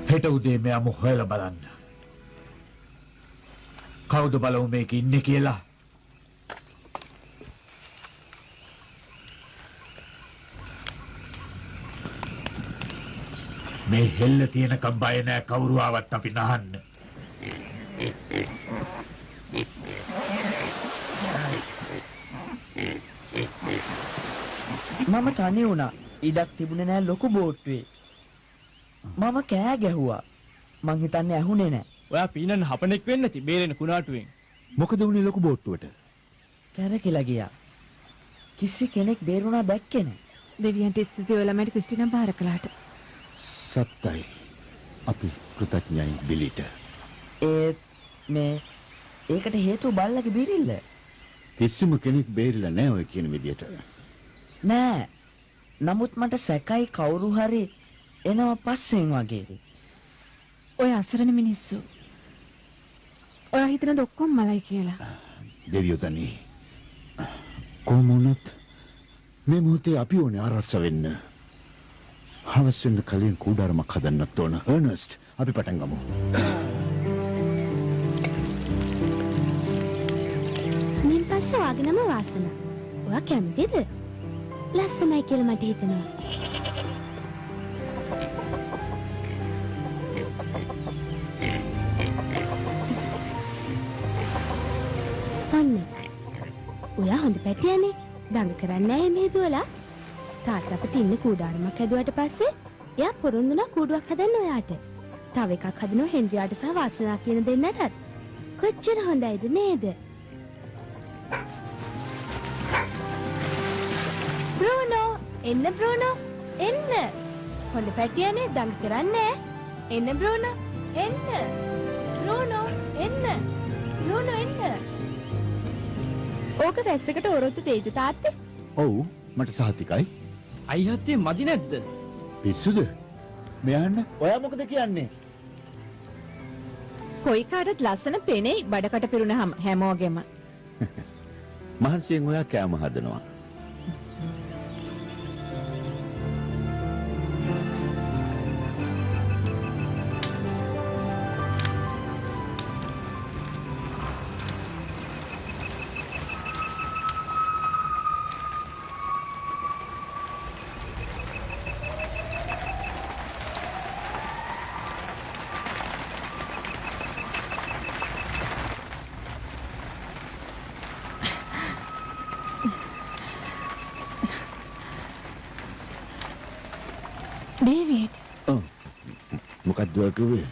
හෙට උදේ මෙයාම හොයලා බලන්න. කවුද බලමු මේක ඉන්නේ කියලා. මේ හෙල්ල තියෙනකම් බය නෑ කවුරු ආවත් අපි නහන්න. මම තනි වුණා. ඉඩක් තිබුණේ නෑ ලොකු බෝට්ටුවේ. මම කෑ ගැහුවා. මං හිතන්නේ ඇහුනේ නෑ. ඔයා පීනන් හපනෙක් වෙන්න නැති බේරෙන කුණාටුවෙන්. මොකද වුනේ ලොකු බෝට්ටුවට? කැරකිලා ගියා. කිසි කෙනෙක් බේරුණා දැක්කේ නෑ. දෙවියන්ට ස්තුති ඔයාලා මට ක්‍රිස්ටිනා බාර කළාට. සත්තයි. අපි කෘතඥයි බිලිට. ඒකට හේතුව බල්ලගේ බිරිල්ල. කිසිම කෙනෙක් බේරිලා නෑ ඔය කියන විදියට. නෑ. නමුත් මට සැකයි කවුරු හරි එනවා පස්සෙන් වගේ. ඔය අසරණ මිනිස්සු. ඔයා හිතනද ඔක්කොම මලයි කියලා? දෙවියෝ දනි. කොහොම වුණත් මේ මොහොතේ අපි ඕනේ ආරස්ස වෙන්න. හවස් වෙන කලින් කුඩාරමක් හදන්නත් ඕන. අර්නස්ට් අපි පටන් ගමු. මින් පස්සේ වාගේ නම වාසන. ඔයා කැමතිද? ලස්සනයි කියලා මට හිතෙනවා. අන්න. ඔයා හොඳ පැටියනේ. දඟ කරන්නේ නැහැ මේ දුවලා. තාත්තා අපිට ඉන්න කූඩාරමක් හැදුවට පස්සේ එයා පොරොන්දු වුණා කූඩුවක් හදන්න ඔයාට. තව එකක් හදනවා හෙන්රියාට සහ වාසනා කියන දෙන්නටත්. කොච්චර හොඳයිද නේද? බ්‍රූනෝ එන්න බ්‍රූනෝ එන්න. හොඳ පැටියනේ දඟ කරන්නේ. එන්න බ්‍රූනෝ එන්න. බ්‍රූනෝ එන්න. බ්‍රූනෝ එන්න. ඕක වැස්සකට ඔරොත්තු දෙයිද තාත්තේ? ඔව් මට සහතිකයි. අයිහත්තේ මදි නැද්ද? පිස්සුද? මෙයන්න ඔයා මොකද කියන්නේ? කොයි කාටත් ලස්සන පෙනේ බඩකට පිරුණාම හැමෝගෙම. මහන්සියෙන් ඔයා කෑම හදනවා. ඩේවිඩ්. මොකක්ද ඔයා කිව්වේ?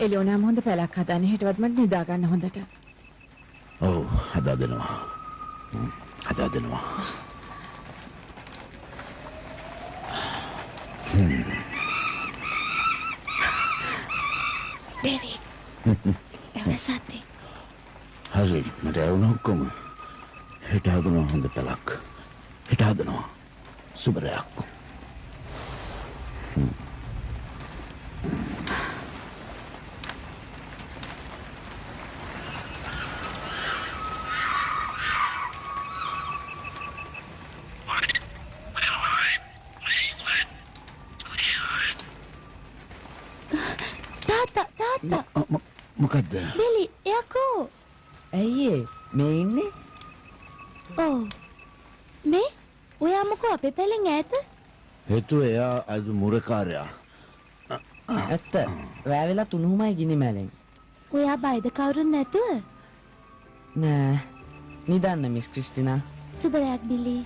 එලියෝනාම හොඳ පැලක් හදන්න හෙටවත් මට නිදා ගන්න හොඳට. ඔව් හදා දෙනවා. හදා දෙනවා. ඩේවිඩ්. එවසත්තේ. හරි මට ඇවුණා ඔක්කොම. හෙට හදනවා හොඳ පැලක්. හෙට හදනවා. සුබරයක්. මොකද්ද? බිලි යකෝ. ඇයි මේ ඉන්නේ? ඔව්. මේ ඔයා මොකෝ අපේ පැලෙන් ඈත? හේතුව එයා අද මුරකාරයා. ඇත්ත. රෑ වෙලා 3:00යි ගිනි මැලෙන්. ඔයා බයද කවුරුත් නැතුව? නෑ. නිදන්න මිස් ක්‍රිස්ටිනා. සුබරයක් බිලි.